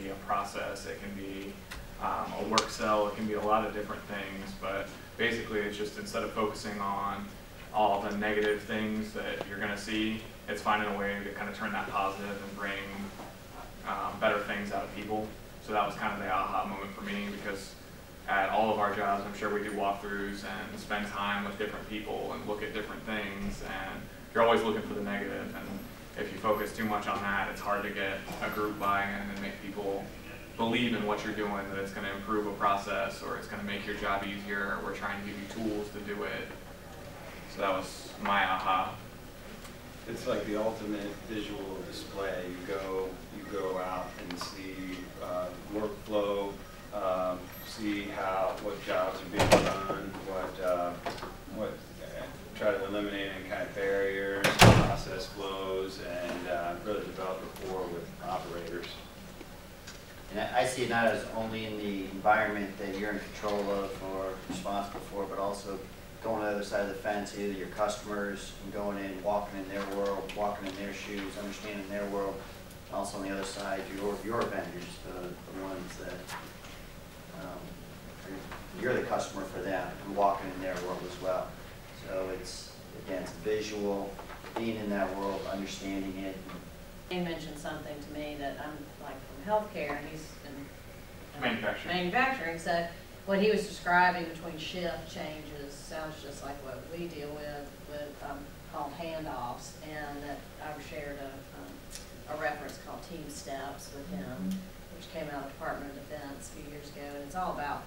be a process, it can be a work cell, it can be a lot of different things, but basically it's just instead of focusing on all the negative things that you're going to see, it's finding a way to kind of turn that positive and bring better things out of people. So that was kind of the aha moment for me, because at all of our jobs, I'm sure we do walkthroughs and spend time with different people and look at different things, and you're always looking for the negative, and if you focus too much on that, it's hard to get a group buy-in and make people believe in what you're doing, that it's going to improve a process or it's going to make your job easier, or we're trying to give you tools to do it. So that was my aha. It's like the ultimate visual display. You go out and see workflow, see what jobs are being done, try to eliminate any kind of barriers, process flows, and really develop rapport with operators. And I see it not as only in the environment that you're in control of or responsible for, but also going to the other side of the fence, either your customers and going in, walking in their world, walking in their shoes, understanding their world. Also on the other side, your vendors, the ones that you're the customer for them, and walking in their world as well. So it's, again, it's visual, being in that world, understanding it. He mentioned something to me that I'm like from healthcare, and he's in manufacturing. So what he was describing between shift changes sounds just like what we deal with called handoffs, and that I've shared a reference called Team Steps with him, which came out of the Department of Defense a few years ago, and it's all about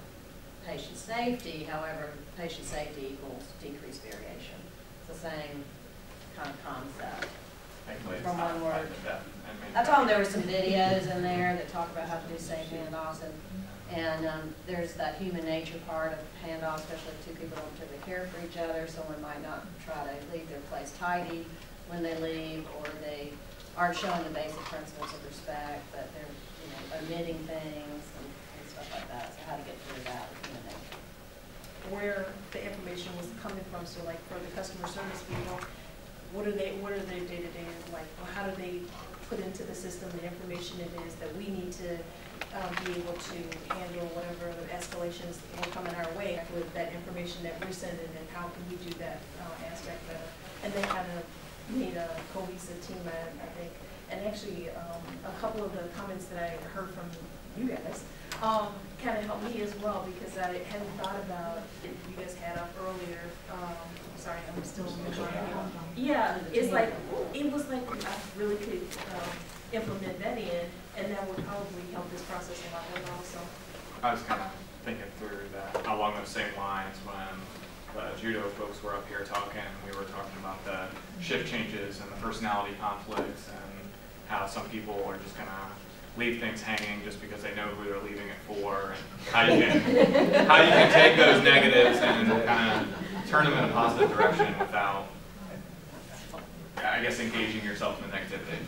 patient safety. However, patient safety equals decreased variation. It's the same kind of concept. From one word. I told him there were some videos in there that talk about how to do safe handoffs, and there's that human nature part of handoffs, especially if two people don't particularly care for each other. Someone might not try to leave their place tidy when they leave, or they aren't showing the basic principles of respect, but they're omitting things and stuff like that. So how to get through that with human nature. Where the information was coming from, so like for the customer service people, what are their day-to-day like? Or how do they put into the system the information it is that we need to be able to handle whatever the escalations will come in our way with that information that we're sending, and how can we do that aspect better? And they kind of made a cohesive team, I think. And actually, a couple of the comments that I heard from you guys kind of helped me as well, because I hadn't thought about it. You guys had up earlier. Sorry, I'm still yeah, it's like, it was like I really could implement that in, and that would probably help this process a lot more also. I was kind of thinking through that along those same lines when the judo folks were up here talking. We were talking about the shift changes and the personality conflicts, and how some people are just going to leave things hanging just because they know who they're leaving it for, and how you can take those negatives and kind of turn them in a positive direction without, I guess, engaging yourself in the negativity.